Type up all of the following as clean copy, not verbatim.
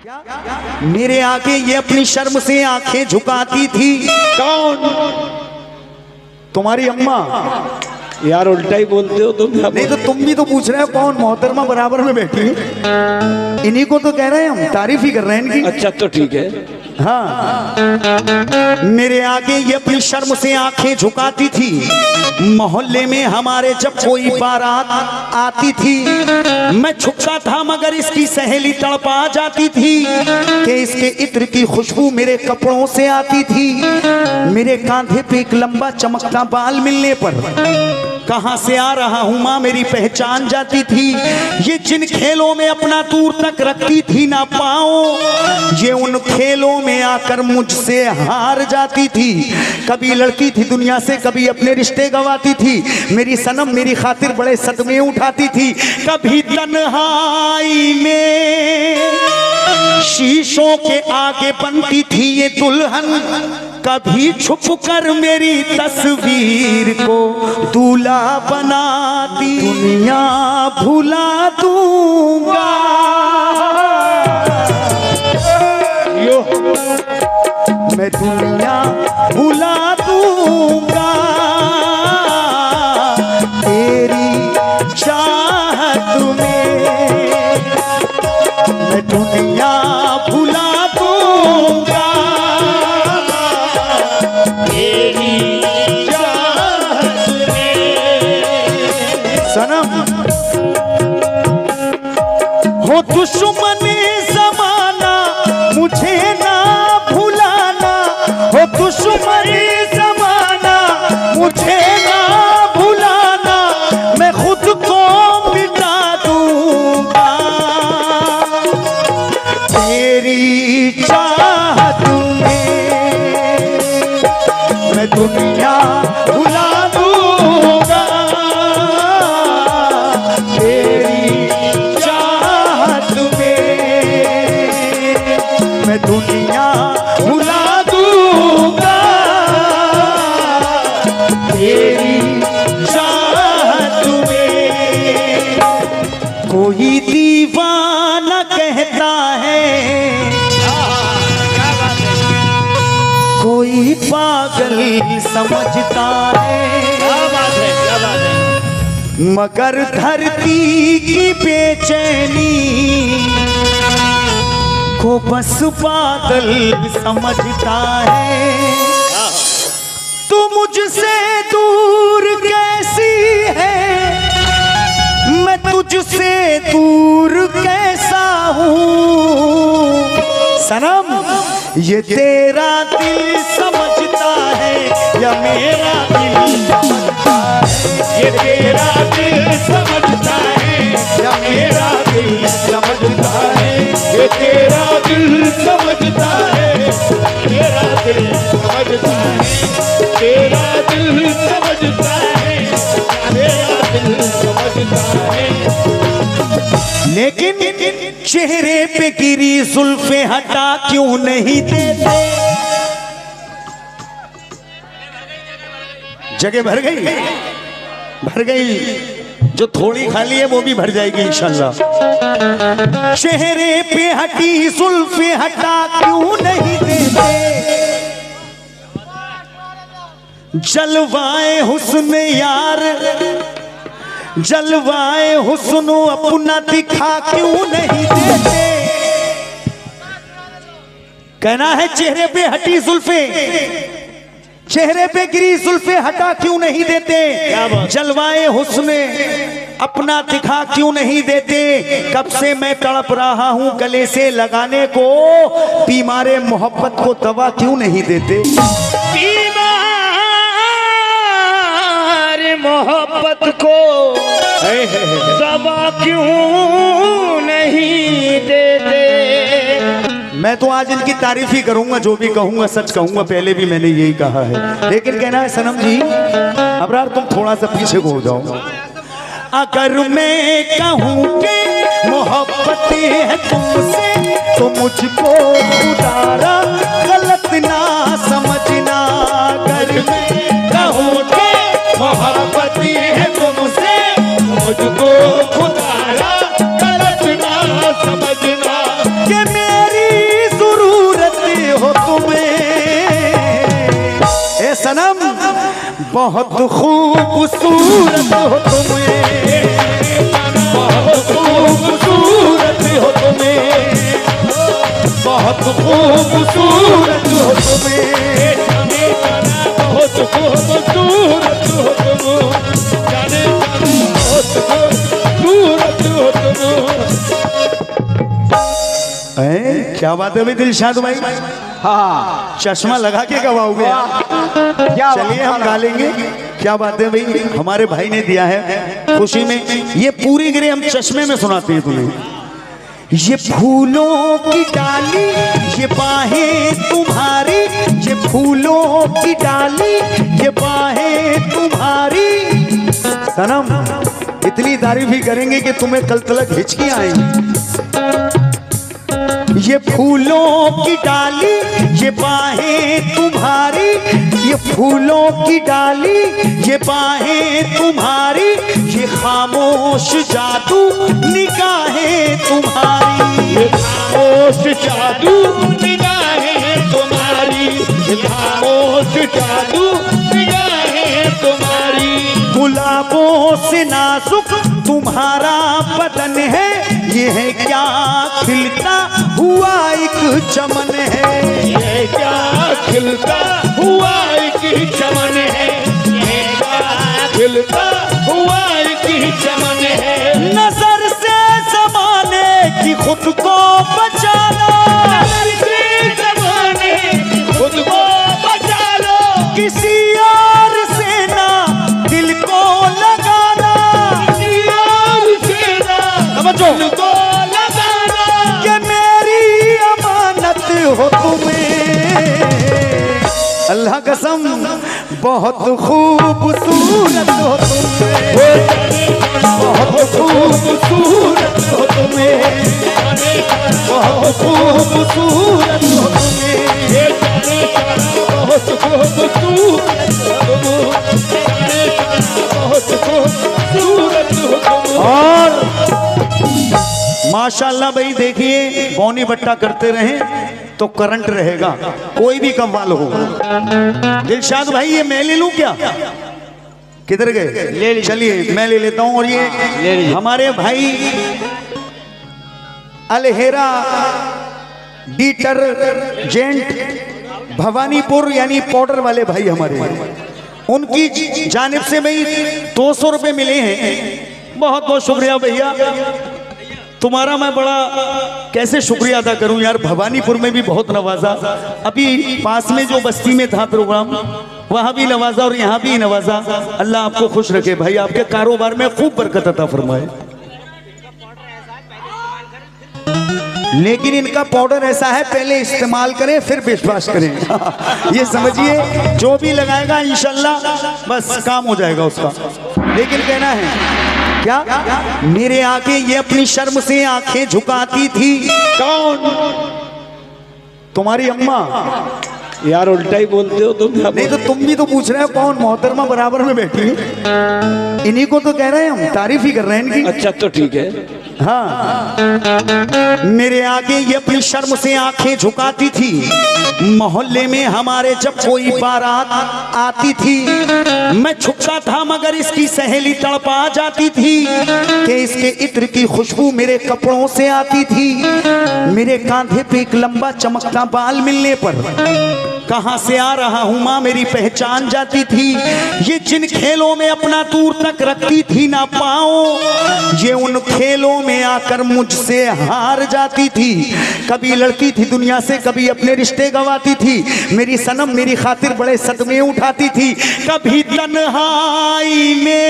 मेरे आगे ये अपनी शर्म से आंखें झुकाती थी। कौन? तुम्हारी अम्मा। यार उल्टा ही बोलते हो तुम। नहीं तो तुम भी तो पूछ रहे हो कौन? मोहतरमा बराबर में बैठी है, इन्हीं को तो कह रहे हैं हम, तारीफ ही कर रहे हैं इनकी। अच्छा तो ठीक है। हाँ, मेरे आगे ये अपनी शर्म से आंखें झुकाती थी। मोहल्ले में हमारे जब कोई बारात आती थी, मैं छुपता था मगर इसकी सहेली तड़पा जाती थी कि इसके इत्र की खुशबू मेरे कपड़ों से आती थी। मेरे कांधे पे एक लंबा चमकता बाल मिलने पर कहां से आ रहा हूं मां मेरी पहचान जाती थी। ये जिन खेलों में अपना दूर तक रखती थी ना पाओ, ये उन खेलों में आकर मुझसे हार जाती थी। कभी लड़की थी दुनिया से, कभी अपने रिश्ते गवाती थी। मेरी सनम मेरी खातिर बड़े सदमे उठाती थी। कभी तन्हाई में शीशों के आगे बनती थी ये दुल्हन, कभी छुप कर मेरी तस्वीर को दूल्हा बनाती। दुनिया भुला दूंगा, मैं दुनिया भुला दूंगा, तेरी चाहत में मैं दुनिया भुला दूंगा, तेरी चाहत में। सनम हो दुश्मन ज़माना मुझे ना भुलाना, हो दुश्मन ज़माना मुझे ना भुलाना, मैं खुद को मिटा दूंगा, तेरी चाहत में मैं दुनिया भुला दूंगा, तेरी चाहत में मैं दुनिया भुला दूंगा, तेरी चाहत में। कोई दीवाना कहता है, कोई पागल समझता है, मगर धरती की बेचैनी को बस पागल समझता है। तू मुझसे दूर कैसी है, मैं तुझसे दूर कैसा हूँ। सनम ये तेरा दिल समझता है या मेरा दिल समझता है, ये तेरा दिल समझता है या मेरा दिल समझता है, ये तेरा दिल समझता है, तेरा दिल समझता है, तेरा दिल समझता है, तेरा दिल समझता है। लेकिन चेहरे पे गिरी जुल्फे हटा क्यों नहीं देते? जगह भर गई, भर गई। जो थोड़ी खाली है वो भी भर जाएगी इंशाल्लाह। चेहरे पे हटी जुल्फे हटा क्यों नहीं देते? जलवाए हुस्न यार, जलवाए हुस्न अपना दिखा क्यों नहीं देते? कहना है चेहरे पे हटी जुल्फे, चेहरे पे गिरी जुल्फे हटा क्यों नहीं देते? जलवाए हुस्न अपना दिखा क्यों नहीं देते? कब से मैं तड़प रहा हूं गले से लगाने को, बीमारे मोहब्बत को दवा क्यों नहीं देते? मोहब्बत को दवा क्यों नहीं देते? मैं तो आज इनकी तारीफ ही करूंगा, जो भी कहूंगा सच कहूंगा, पहले भी मैंने यही कहा है। लेकिन कहना है सनम जी, अबरार तुम थोड़ा सा पीछे को हो जाओ। अगर मैं कहूं कि मोहब्बत है तुमसे तो मुझको उतारा गलत ना समझना। अगर मैं कहूं कि मोहब्बत है तुमसे मुझको उतारा गलत ना समझना, कि मेरी बहुत खूबसूरत हो तुम्हें, बहुत खूबसूरत हो तुम्हें, बहुत खूबसूरत हो तुम्हें, बहुत खूबसूरत हो तुम, जाने बहुत खूबसूरत हो तुम। क्या बात है भाई दिलशाद भाई, हाँ चश्मा लगा के गवाओगे क्या चलिए हम गा लेंगे। क्या बात है भाई, हमारे भाई ने दिया है खुशी में। ये पूरी गिरे हम चश्मे में सुनाते हैं तुम्हें। ये फूलों की डाली, ये बाहें तुम्हारी, ये फूलों की डाली, ये बाहें तुम्हारी। सनम इतनी तारीफ ही करेंगे कि तुम्हें कल तलक हिचकी आएंगी। ये फूलों की डाली, ये बाहें तुम्हारी, ये फूलों की डाली, ये बाहें तुम्हारी, ये खामोश जादू निगाहें तुम्हारी, ये खामोश जादू निगाहें तुम्हारी, ये खामोश जादू निगाहें तुम्हारी। गुलाबों से नाजुक तुम्हारा बदन है, ये है क्या खिलता हुआ एक चमन है, ये क्या खिलता हुआ एक चमन है, ये क्या खिलता हुआ एक चमन है। नजर से जमाने की खुद को बचाना, नजर से जमाने की खुद को बचा लो, किसी और से ना दिल को लगाना, किसी और से ना समझो दिल को लगाना। कि मेरी अमानत हो तुम्हें। अल्लाह कसम बहुत खूबसूरत हो तुम्हें, बहुत खूबसूरत हो तुम्हें, बहुत खूबसूरत हो तुम्हें। ये जाने जाना बहुत खूबसूरत हो तुम, जाने जाना बहुत खूबसूरत हो तुम। और माशाल्लाह भाई देखिए, बौनी बट्टा करते रहें तो करंट रहेगा, कोई भी कव्वाल हो। दिलशाद भाई ये मैं ले लूं क्या, किधर ले गए? लीजिए। चलिए मैं ले लेता हूं। और ले ये लीजिए। हमारे भाई अलहेरा डिटर्जेंट भवानीपुर यानी पाउडर वाले भाई हमारे, उनकी जानिब से भाई 200 रुपए मिले हैं। बहुत बहुत शुक्रिया भैया तुम्हारा। मैं बड़ा कैसे शुक्रिया अदा करूं यार, भवानीपुर में भी बहुत नवाजा, अभी पास में जो बस्ती में था प्रोग्राम वहां भी नवाजा और यहाँ भी नवाजा। अल्लाह आपको खुश रखे भाई, आपके कारोबार में खूब बरकत अता फरमाए। लेकिन इनका पाउडर ऐसा है, पहले इस्तेमाल करें फिर विश्वास करें। ये समझिए जो भी लगाएगा इंशाल्लाह बस काम हो जाएगा उसका। लेकिन कहना है क्या, मेरे आगे ये अपनी शर्म से आंखें झुकाती थी। कौन? तुम्हारी अम्मा। यार उल्टा ही बोलते हो तुम। नहीं तो तुम भी तो पूछ रहे हो कौन, मोहतरमा बराबर में बैठी है, इन्हीं को तो कह रहे हैं हम, तारीफ ही कर रहे हैं इनकी। अच्छा तो ठीक है। हाँ मेरे आगे ये अपनी शर्म से आंखें झुकाती थी। मोहल्ले में हमारे जब कोई बारात आती थी, मैं छुपता था मगर इसकी सहेली तड़पा जाती थी कि इसके इत्र की खुशबू मेरे कपड़ों से आती थी। मेरे कांधे पे एक लंबा चमकता बाल मिलने पर कहां से आ रहा हूं मां मेरी पहचान जाती थी। ये जिन खेलों में अपना दूर तक रखती थी ना पाओ, ये उन खेलों में आकर मुझसे हार जाती थी। कभी लड़की थी दुनिया से, कभी अपने रिश्ते गवाती थी। मेरी सनम मेरी खातिर बड़े सदमे उठाती थी। कभी तन्हाई में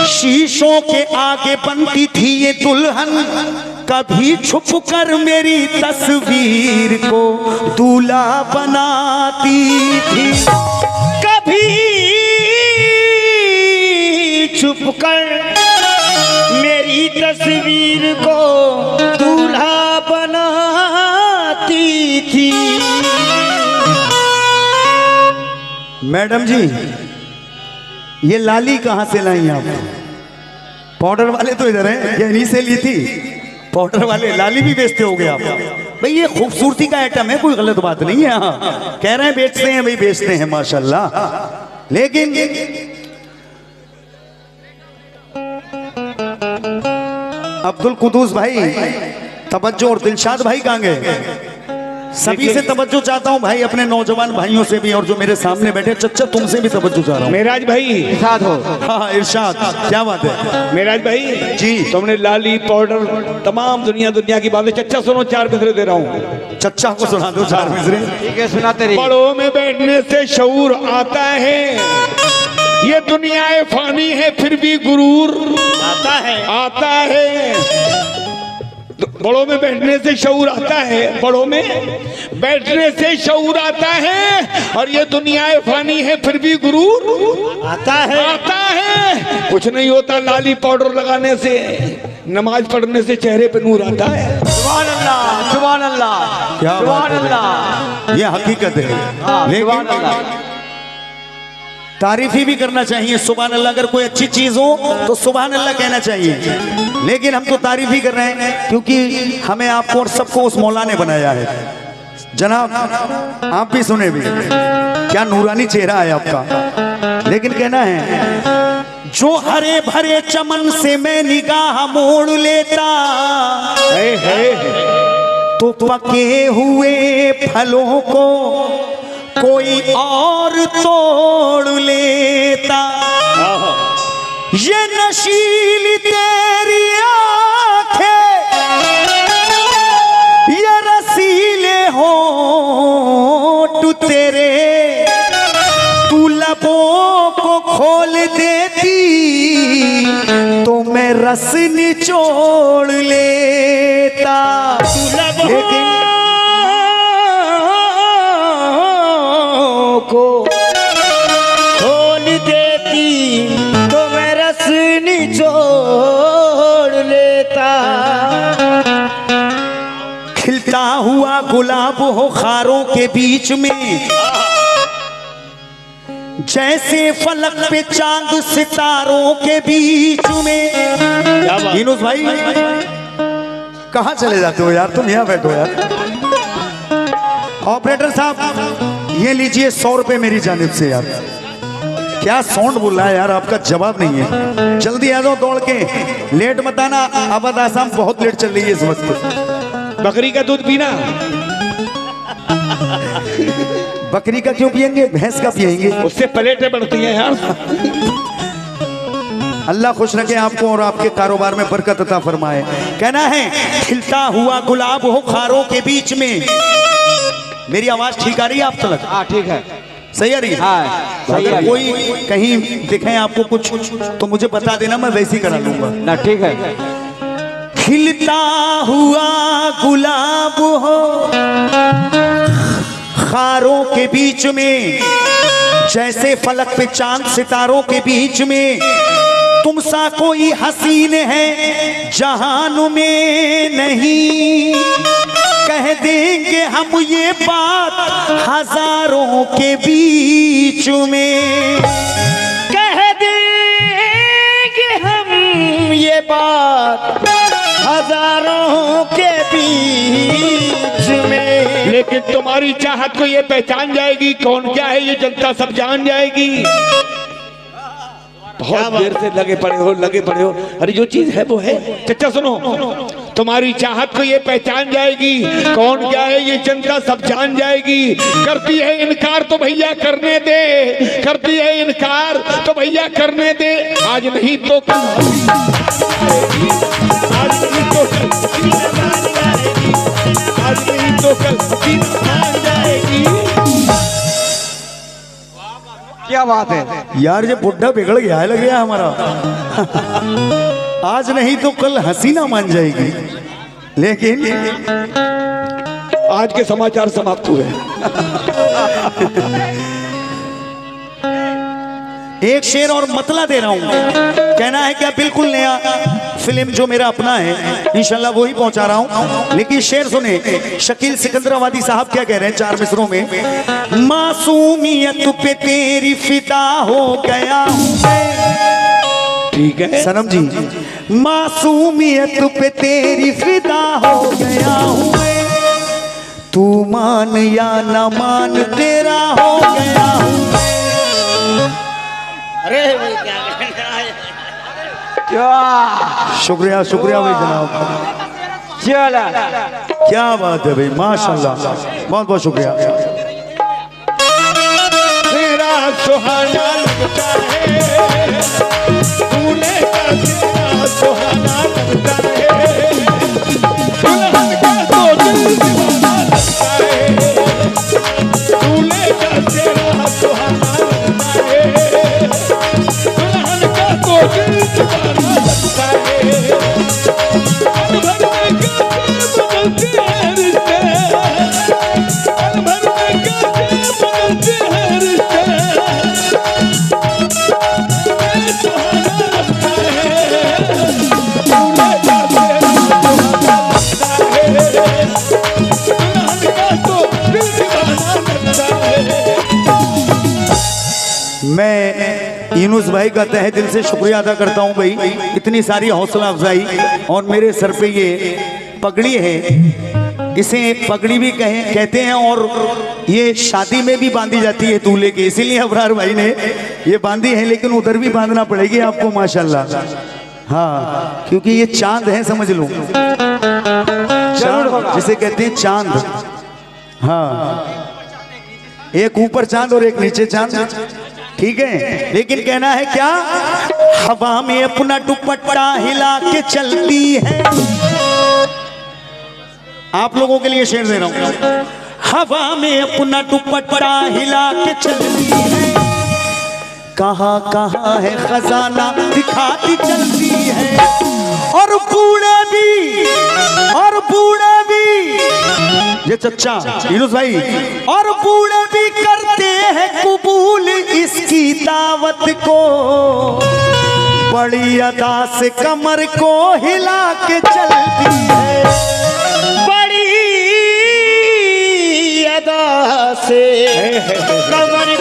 शीशों के आगे बनती थी ये दुल्हन, कभी छुप कर मेरी तस्वीर को दूल्हा बनाती थी। कभी छुप कर मेरी तस्वीर को दूल्हा बनाती थी। मैडम जी ये लाली कहाँ से लाई आप? पाउडर वाले तो इधर हैं, ये इन्हीं से ली थी। पाउडर वाले लाली भी बेचते हो गए आप? भाई ये खूबसूरती का आइटम है, कोई गलत बात नहीं है। हाँ कह रहे हैं बेचते हैं, भाई बेचते हैं माशाल्लाह। लेकिन अब्दुल कुदूस भाई तवज्जो और दिलशाद भाई कहाँ गए? सभी से तवज्जो चाहता हूँ भाई, अपने नौजवान भाइयों से भी, और जो मेरे सामने बैठे चच्चा तुमसे भी तवज्जो चाह रहा हूँ। मेराज भाई साथ हो। हाँ इरशाद, क्या बात है मेराज भाई जी। तुमने लाली पाउडर तमाम दुनिया की बातें, चच्चा सुनो 4 मिसरे दे रहा हूँ। चच्चा को सुना दो 4 मिसरे। ठीक है, सुनाते रहिए। बड़ों में बैठने से शऊर आता है, ये दुनिया फानी है फिर भी गुरूर आता है। बड़ों में बैठने से शऊर आता है, बड़ों में बैठने से शऊर आता है, और ये दुनिया फानी है फिर भी गुरूर आता है। कुछ नहीं होता लाली पाउडर लगाने से, नमाज पढ़ने से चेहरे पे नूर आता है। सुभान अल्लाह, सुभान अल्लाह, क्या सुभान बात है। अल्लाह। ये हकीकत है। हाँ, सुभान लेकिन अल्लाह। तारीफी भी करना चाहिए, सुभान अल्लाह। अगर कोई अच्छी चीज हो तो सुभान अल्लाह कहना चाहिए, लेकिन हम तो तारीफ ही कर रहे हैं क्योंकि हमें आपको और सबको उस मौला ने बनाया है। जनाब आप भी सुने भी, क्या नूरानी चेहरा है आपका। लेकिन कहना है जो हरे भरे चमन से मैं निगाह मोड़ लेता, तो पके हुए फलों को कोई और तोड़ लेता। ये नशीली तेरी आंखें, ये रसीले होंठ तेरे, तू लबों को खोल देती तो मैं रस निचोड़ लेता। लेकिन को खोल देती तो मैं रस निचोड़ लेता। खिलता हुआ गुलाब हो खारों के बीच में, जैसे फलक पे चांद सितारों के बीच में। यूनुस भाई कहाँ चले जाते हो यार, तुम यहाँ बैठो यार। ऑपरेटर साहब ये लीजिए 100 रुपए मेरी जानिब से यार। क्या साउंड बोल रहा है यार, आपका जवाब नहीं है। जल्दी आ जाओ दौड़ के, लेट मत आना। आबाद आसाम बहुत लेट चल रही है इस वक्त। बकरी का दूध पीना। बकरी का क्यों पियेंगे, भैंस का पियेंगे, उससे प्लेटें बढ़ती हैं यार। अल्लाह खुश रखे आपको और आपके कारोबार में बरकत अता फरमाए। कहना है खिलता हुआ गुलाब हो खारों के बीच में। मेरी आवाज ठीक आ रही है आप तक? हाँ ठीक है, सही आ रही है? हाँ सही अगर है। कोई कहीं दिखे आपको कुछ तो मुझे बता देना, मैं वैसे ही करा लूंगा ना। ठीक है। खिलता हुआ गुलाब हो खारों के बीच में, जैसे फलक पे चांद सितारों के बीच में, तुम सा कोई हसीन है जहान में नहीं। कह देंगे हम ये बात हजारों के बीच में, कह देंगे हम ये बात हजारों के बीच में। लेकिन तुम्हारी चाहत को ये पहचान जाएगी कौन क्या है, ये जनता सब जान जाएगी। बहुत देर से लगे पड़े हो। अरे जो चीज है वो है। चचा सुनो, तुम्हारी चाहत को ये पहचान जाएगी कौन क्या है, ये जनता सब जान जाएगी। करती है इनकार तो भैया करने दे, करती है इनकार तो भैया करने दे। आज नहीं तो कल, आज नहीं तो कल, आज नहीं तो कल मान जाएगी। क्या बात है यार ये बुढ़ा बिगड़ गया है लग गया हमारा। आज नहीं तो कल हसीना मान जाएगी। लेकिन आज के समाचार समाप्त हुए। एक शेर और मतला दे रहा हूं। कहना है क्या बिल्कुल नया फिल्म जो मेरा अपना है, इंशाल्लाह वही पहुंचा रहा हूं। लेकिन शेर सुने, शकील सिकंदराबादी साहब क्या कह रहे हैं 4 मिसरों में। मासूमियत पे तेरी फिदा हो गया हूं मैं। ठीक है सनम जी, मासूमियत पे तेरी फिदा हो गया हूं मैं। तू मान या ना मान तेरा हो गया हूं मैं। अरे भाई क्या कहना है? शुक्रिया शुक्रिया भाई जनाब, चला क्या बात है भाई, माशाल्लाह, बहुत बहुत शुक्रिया। तेरा सुहाना लगता है, दूल्हे का तेरा सुहाना लगता है, दुल्हन का तो दिल दीवाना लगता है, दूल्हे का तेरा सुहाना लगता है, दुल्हन का तो दिल दीवाना लगता है। पल भर में कैसे बदलते हैं रिश्ते, पल भर में कैसे बदलते हैं रिश्ते, सुहाना लगता है, दूल्हे का तेरा सुहाना लगता है, दुल्हन का तो दिल दीवाना लगता है। मैं यूनुस भाई का तहे दिल से शुक्रिया अदा करता हूं भाई, इतनी सारी हौसला अफजाई, और मेरे सर पे ये पगड़ी है, इसे पगड़ी भी कहते हैं, और ये शादी में भी बांधी जाती है दूल्हे के, इसीलिए अबरार भाई ने ये बांधी है, लेकिन उधर भी बांधना पड़ेगी आपको माशाल्लाह। हाँ, क्योंकि ये चांद है, समझ लो, चांद जिसे कहते हैं चांद। हाँ, एक ऊपर चांद और एक नीचे चांद, ठीक है। लेकिन कहना है क्या, हवा में अपना दुपट्टा हिला के चलती है, आप लोगों के लिए शेर दे रहा हूं, हवा में अपना दुपट्टा हिला के चलती है, कहां कहां है खजाना दिखाती चलती है, और बूढ़े भी ये चच्चा यूनुस भाई, और बूढ़े भी करते हैं कबूल इसकी दावत को, बड़ी अदा से कमर को हिला के चलती है, बड़ी अदा से कमर